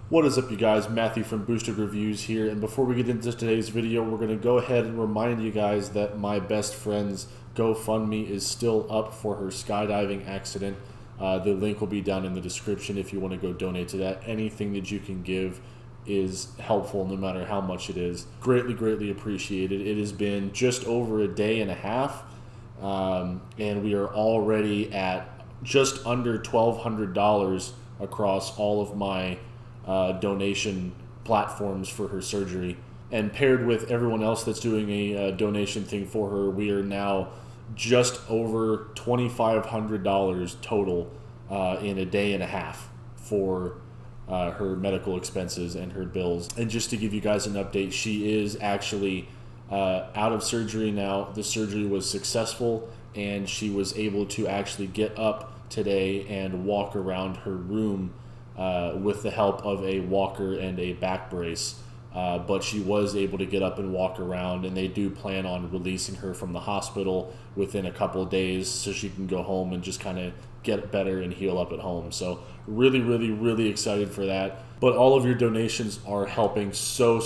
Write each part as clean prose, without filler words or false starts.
What is up, you guys? Matthew from Boosted Reviews here, and before we get into today's video, we're going to go ahead and remind you guys that my best friend's GoFundMe is still up for her skydiving accident. The link will be down in the description if you want to go donate to that. Anything that you can give is helpful, no matter how much it is. Greatly, greatly appreciated. It has been just over a day and a half, and we are already at just under $1,200 across all of my donation platforms for her surgery. And paired with everyone else that's doing a donation thing for her, we are now just over $2,500 total in a day and a half for her medical expenses and her bills. And just to give you guys an update, she is actually out of surgery now. The surgery was successful, and she was able to actually get up today and walk around her room with the help of a walker and a back brace. But she was able to get up and walk around, and they do plan on releasing her from the hospital within a couple of days so she can go home and just kind of get better and heal up at home. So really, really, really excited for that. But all of your donations are helping so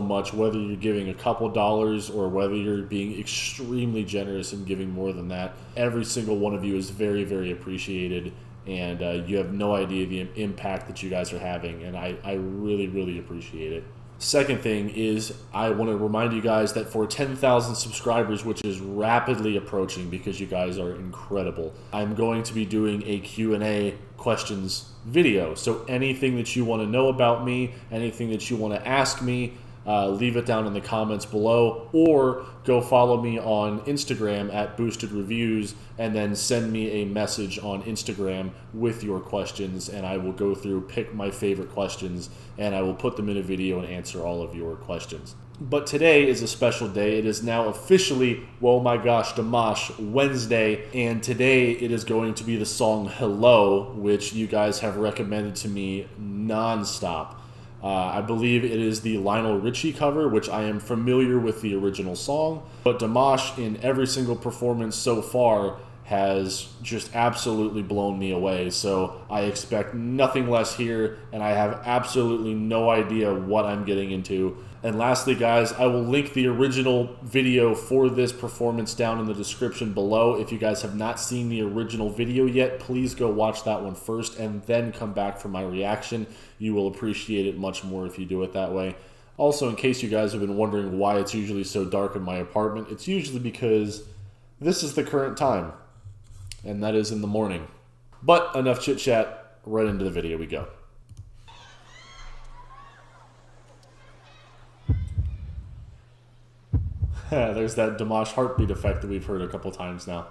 much, whether you're giving a couple dollars or whether you're being extremely generous and giving more than that. Every single one of you is very, very appreciated. And you have no idea the impact that you guys are having, and I really, really appreciate it. Second thing is, I want to remind you guys that for 10,000 subscribers, which is rapidly approaching because you guys are incredible, I'm going to be doing a Q&A questions video. So anything that you want to know about me, anything that you want to ask me, leave it down in the comments below, or go follow me on Instagram at Boosted Reviews, and then send me a message on Instagram with your questions, and I will go through, pick my favorite questions, and I will put them in a video and answer all of your questions. But today is a special day. It is now officially, oh my gosh, Dimash Wednesday, and today it is going to be the song Hello, which you guys have recommended to me non-stop. I believe it is the Lionel Richie cover, which I am familiar with the original song, but Dimash in every single performance so far has just absolutely blown me away. So I expect nothing less here, and I have absolutely no idea what I'm getting into. And lastly, guys, I will link the original video for this performance down in the description below. If you guys have not seen the original video yet, please go watch that one first and then come back for my reaction. You will appreciate it much more if you do it that way. Also, in case you guys have been wondering why it's usually so dark in my apartment, it's usually because this is the current time, and that is in the morning. But enough chit chat, right into the video we go. There's that Dimash heartbeat effect that we've heard a couple times now.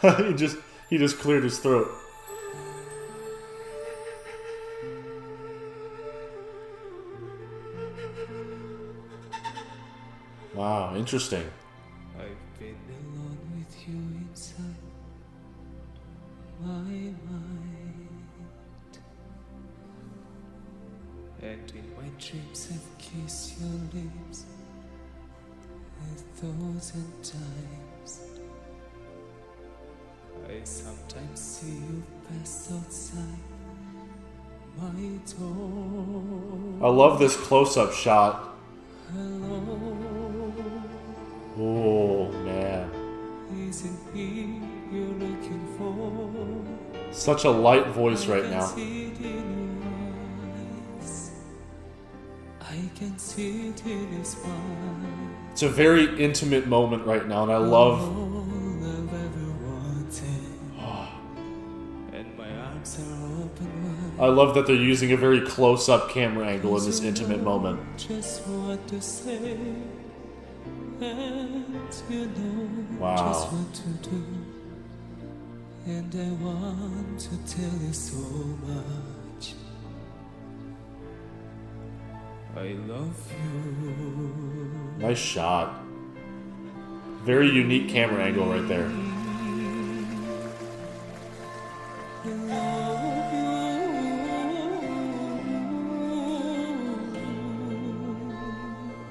he just cleared his throat. Wow, interesting. I've been alone with you inside my mind, and in my dreams I've kissed your lips 1,000 times. I sometimes see you pass outside my door. I love this close-up shot. Hello. Oh, man. Isn't he you're looking for? Such a light voice right now. I can see it in his smile. It's a very intimate moment right now, and I love... All I've ever wanted. And my arms are open wide. I love that they're using a very close-up camera angle in this intimate moment. Just what to say, and you know Wow. just what to do. And I want to tell you so much. I love you. Nice shot. Very unique camera angle right there.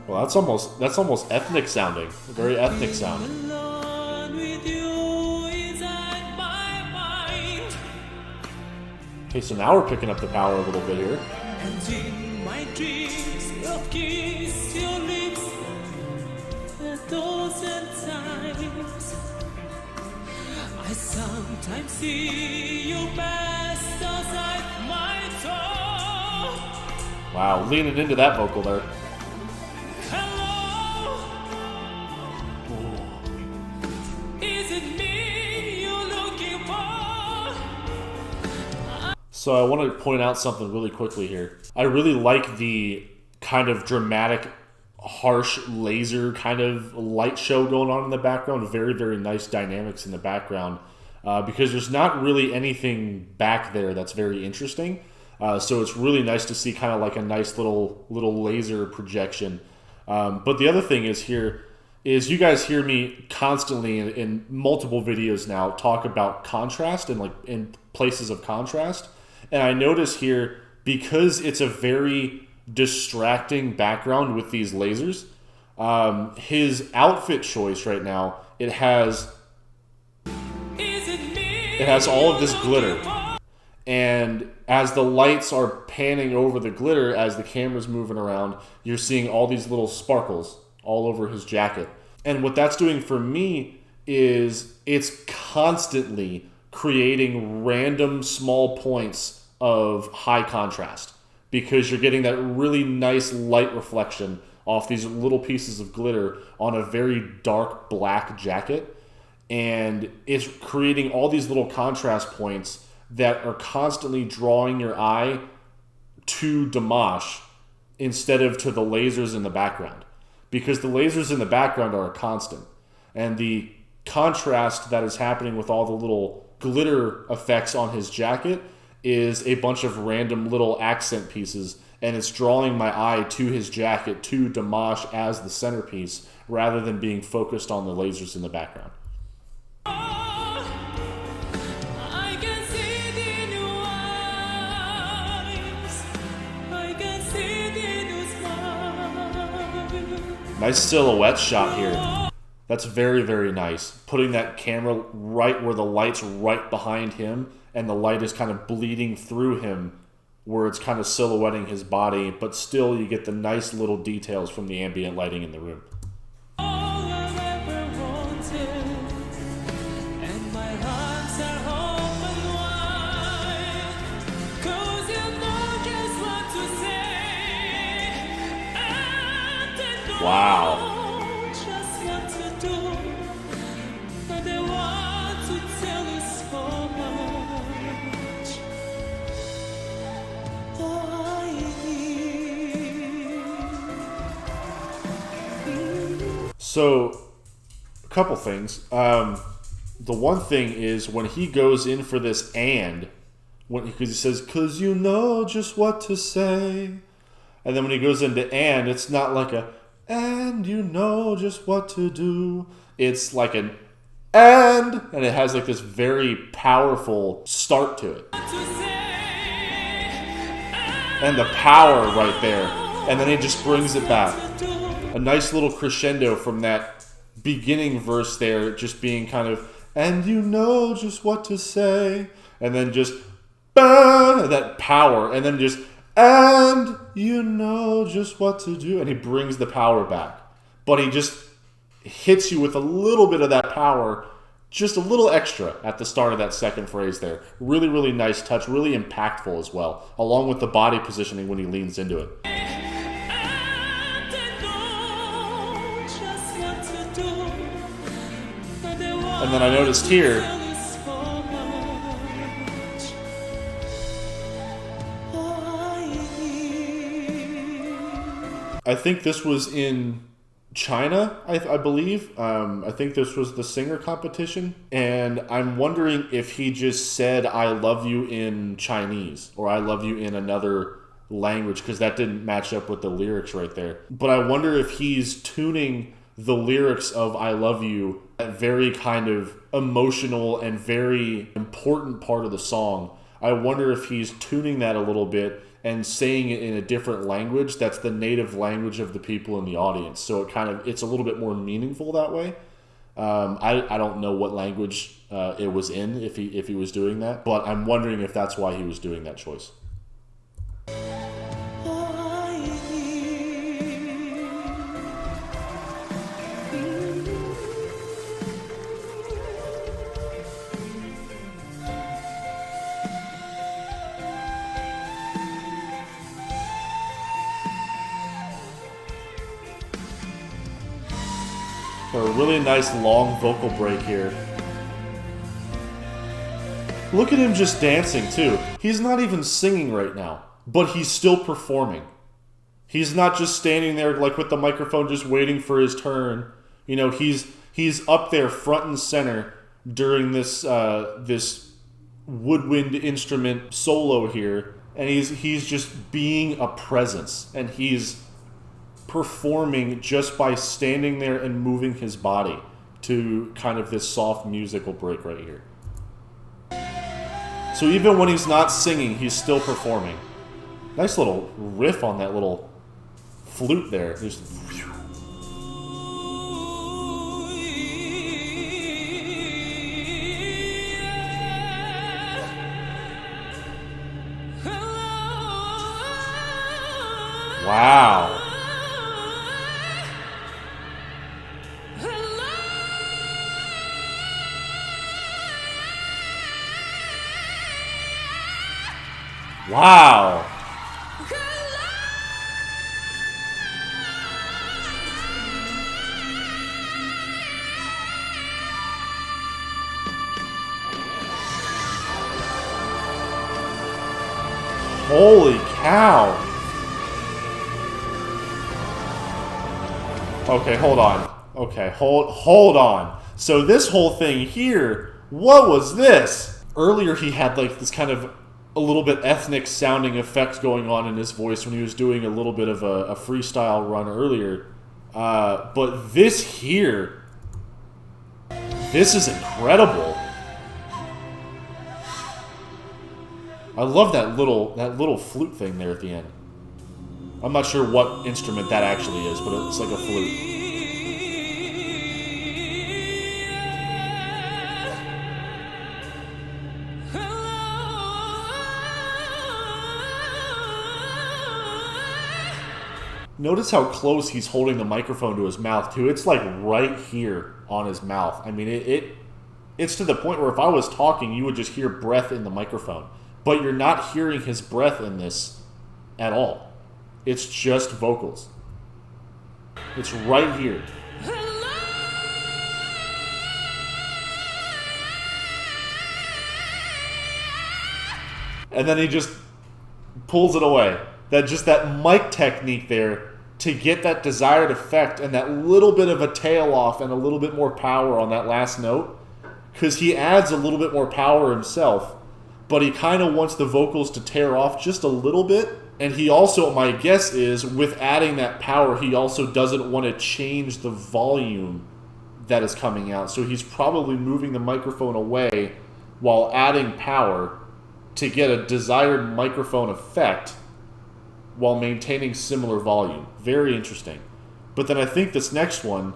Well, that's almost ethnic sounding. Very ethnic sounding. Alone with you is a Okay, so now we're picking up the power a little bit here. And in my dreams, I'll kiss your lips 1,000 times. I sometimes see you pass outside my door. Wow, leaning into that vocal there. Hello, is it me you're looking for? So I want to point out something really quickly here. I really like the kind of dramatic, harsh laser kind of light show going on in the background. Very, very nice dynamics in the background because there's not really anything back there that's very interesting. So it's really nice to see kind of like a nice little laser projection. But the other thing is here is you guys hear me constantly in multiple videos now talk about contrast and like in places of contrast. And I notice here, because it's a very distracting background with these lasers, his outfit choice right now, it has all of this glitter. And as the lights are panning over the glitter, as the camera's moving around, you're seeing all these little sparkles all over his jacket. And what that's doing for me is it's constantly creating random small points of high contrast because you're getting that really nice light reflection off these little pieces of glitter on a very dark black jacket. And it's creating all these little contrast points that are constantly drawing your eye to Dimash instead of to the lasers in the background, because the lasers in the background are a constant, and the contrast that is happening with all the little glitter effects on his jacket is a bunch of random little accent pieces, and it's drawing my eye to his jacket, to Dimash as the centerpiece, rather than being focused on the lasers in the background. Nice silhouette shot here. That's very, very nice. Putting that camera right where the light's right behind him and the light is kind of bleeding through him where it's kind of silhouetting his body, but still you get the nice little details from the ambient lighting in the room. Wow. So, a couple things. The one thing is when he goes in for this because he says, "'Cause you know just what to say." And then when he goes into and, it's not like a, "and you know just what to do." It's like an and it has like this very powerful start to it. And the power right there. And then he just brings it back. A nice little crescendo from that beginning verse there, just being kind of, "and you know just what to say." And then just, that power. And then just, "and you know just what to do." And he brings the power back. But he just hits you with a little bit of that power, just a little extra at the start of that second phrase there. Really, really nice touch, really impactful as well, along with the body positioning when he leans into it. And then I noticed here, I think this was in China, I believe. I think this was the singer competition. And I'm wondering if he just said, "I love you" in Chinese or "I love you" in another language, because that didn't match up with the lyrics right there. But I wonder if he's tuning the lyrics of "I love you," that very kind of emotional and very important part of the song. I wonder if he's tuning that a little bit and saying it in a different language that's the native language of the people in the audience. So it's a little bit more meaningful that way. I don't know what language it was in if he was doing that, but I'm wondering if that's why he was doing that choice. A really nice long vocal break here. Look at him just dancing too. He's not even singing right now, but he's still performing. He's not just standing there like with the microphone just waiting for his turn. You know, he's up there front and center during this this woodwind instrument solo here, and he's just being a presence, and he's performing just by standing there and moving his body to kind of this soft musical break right here. So even when he's not singing, he's still performing. Nice little riff on that little flute there. Just wow. Wow. Holy cow. Okay, hold on. Okay, hold on. So this whole thing here, what was this? Earlier he had like this kind of a little bit ethnic sounding effects going on in his voice when he was doing a little bit of a freestyle run earlier. But this here, this is incredible. I love that little flute thing there at the end. I'm not sure what instrument that actually is, but it's like a flute. Notice how close he's holding the microphone to his mouth, too. It's like right here on his mouth. I mean, it's to the point where if I was talking, you would just hear breath in the microphone. But you're not hearing his breath in this at all. It's just vocals. It's right here. And then he just pulls it away. That mic technique there to get that desired effect and that little bit of a tail off and a little bit more power on that last note, because he adds a little bit more power himself, but he kind of wants the vocals to tear off just a little bit. And he also, my guess is, with adding that power, he also doesn't want to change the volume that is coming out. So he's probably moving the microphone away while adding power to get a desired microphone effect while maintaining similar volume. Very interesting. But then I think this next one,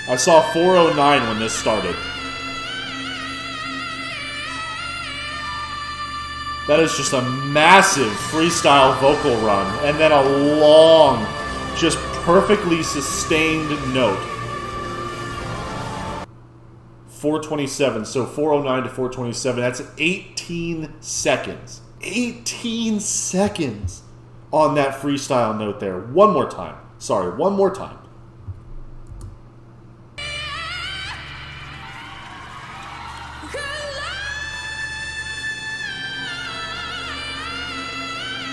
I saw 409 when this started. That is just a massive freestyle vocal run, and then a long, just perfectly sustained note. 427, so 409 to 427, that's 18 seconds. 18 seconds on that freestyle note there. One more time. Sorry, one more time.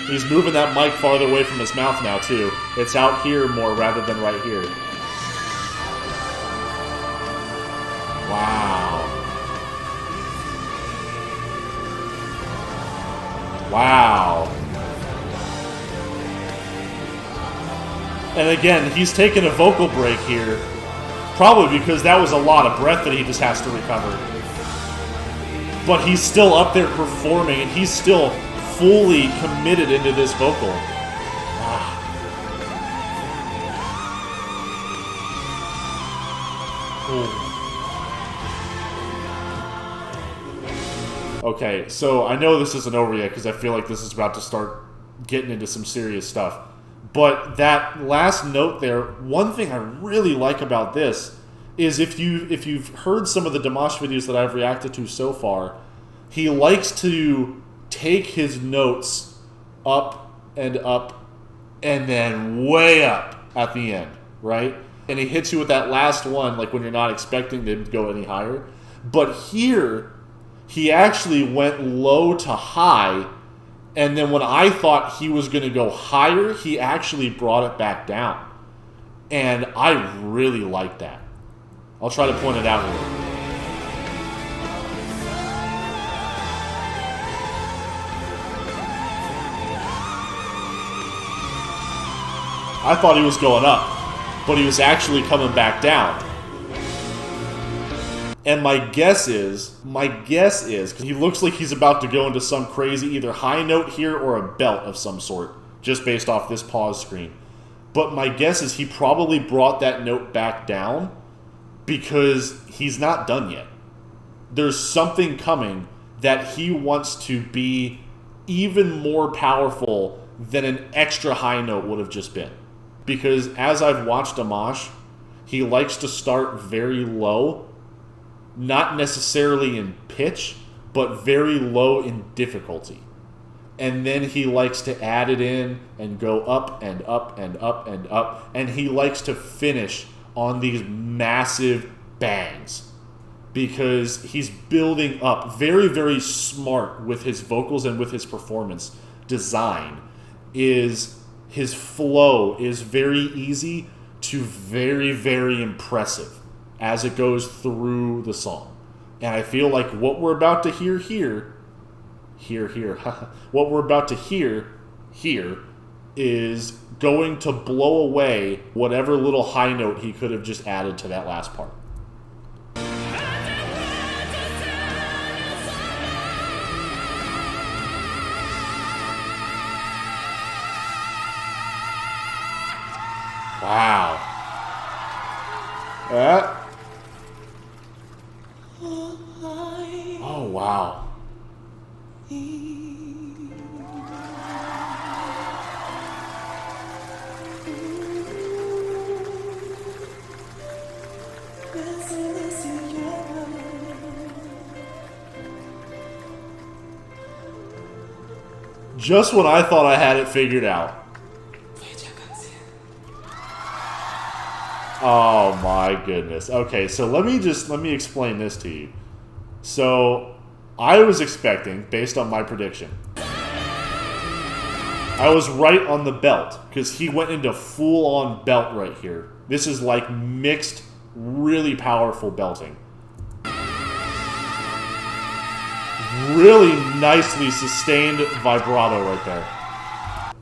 He's moving that mic farther away from his mouth now, too. It's out here more rather than right here. Wow. Wow. And again, he's taking a vocal break here. Probably because that was a lot of breath that he just has to recover. But he's still up there performing, and he's still fully committed into this vocal. Wow. Okay, so I know this isn't over yet because I feel like this is about to start getting into some serious stuff. But that last note there, one thing I really like about this is if you've heard some of the Dimash videos that I've reacted to so far, he likes to take his notes up and then way up at the end, right? And he hits you with that last one, like when you're not expecting them to go any higher. But here, he actually went low to high, and then when I thought he was going to go higher, he actually brought it back down. And I really like that. I'll try to point it out here. I thought he was going up, but he was actually coming back down. And my guess is, because he looks like he's about to go into some crazy either high note here or a belt of some sort, just based off this pause screen. But my guess is he probably brought that note back down because he's not done yet. There's something coming that he wants to be even more powerful than an extra high note would have just been. Because as I've watched Dimash, he likes to start very low, not necessarily in pitch, but very low in difficulty. And then he likes to add it in and go up and up and up and up. And he likes to finish on these massive bangs because he's building up. Very, very smart with his vocals and with his performance design. His flow is very easy to very, very impressive as it goes through the song. And I feel like what we're about to hear here, what we're about to hear here is going to blow away whatever little high note he could have just added to that last part. Wow. Oh, wow. Just when I thought I had it figured out. Oh my goodness. Okay, so let me explain this to you. So, I was expecting, based on my prediction, I was right on the belt, because he went into full-on belt right here. This is like mixed, really powerful belting. Really nicely sustained vibrato right there.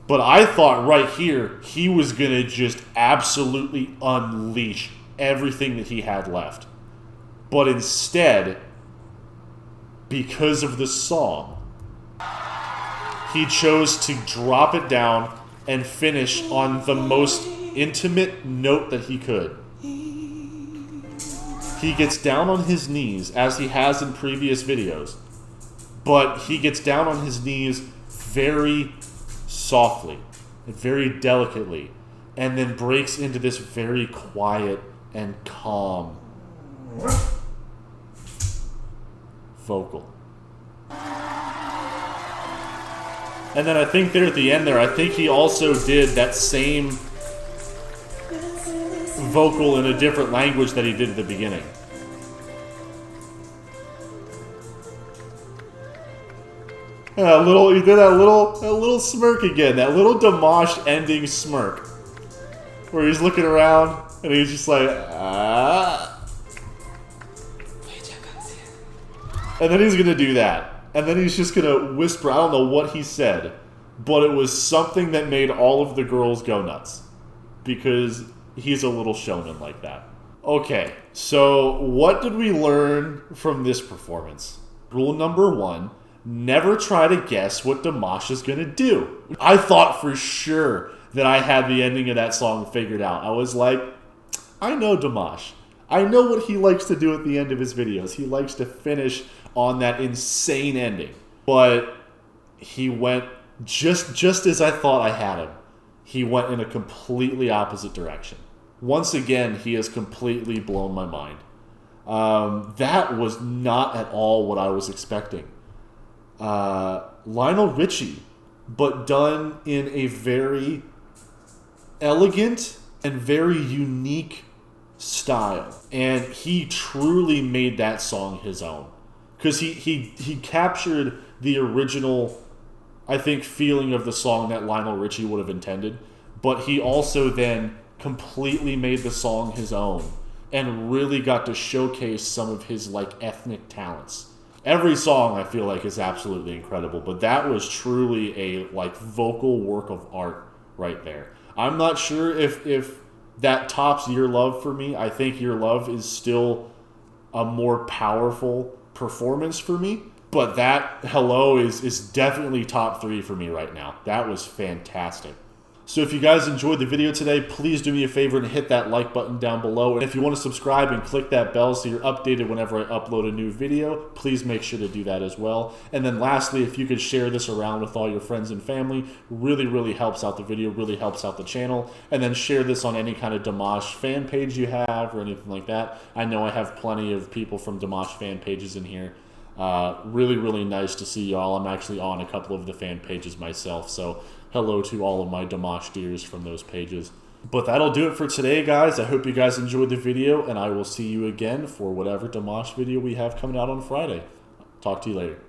But I thought right here, he was going to just absolutely unleash everything that he had left. But instead, because of the song, he chose to drop it down and finish on the most intimate note that he could. He gets down on his knees, as he has in previous videos, but he gets down on his knees very softly and very delicately, and then breaks into this very quiet and calm vocal. And then I think there at the end there, I think he also did that same vocal in a different language that he did at the beginning. He did that little smirk again, that little Dimash ending smirk, where he's looking around and he's just like, ah. And then he's gonna do that, and then he's just gonna whisper. I don't know what he said, but it was something that made all of the girls go nuts, because he's a little showman like that. Okay, so what did we learn from this performance? Rule number 1. Never try to guess what Dimash is going to do. I thought for sure that I had the ending of that song figured out. I was like, I know Dimash. I know what he likes to do at the end of his videos. He likes to finish on that insane ending. But he went just as I thought I had him. He went in a completely opposite direction. Once again, he has completely blown my mind. That was not at all what I was expecting. Lionel Richie, but done in a very elegant and very unique style. And he truly made that song his own. Because he captured the original, I think, feeling of the song that Lionel Richie would have intended. But he also then completely made the song his own and really got to showcase some of his like ethnic talents. Every song I feel like is absolutely incredible, but that was truly a like vocal work of art right there. I'm not sure if that tops Your Love for me. I think Your Love is still a more powerful performance for me, but that Hello is definitely top 3 for me right now. That was fantastic. So if you guys enjoyed the video today, please do me a favor and hit that like button down below. And if you want to subscribe and click that bell so you're updated whenever I upload a new video, please make sure to do that as well. And then lastly, if you could share this around with all your friends and family, really helps out the video, really helps out the channel. And then share this on any kind of Dimash fan page you have or anything like that. I know I have plenty of people from Dimash fan pages in here. Really nice to see y'all. I'm actually on a couple of the fan pages myself, so hello to all of my Dimash dears from those pages. But that'll do it for today, guys. I hope you guys enjoyed the video, and I will see you again for whatever Dimash video we have coming out on Friday. Talk to you later.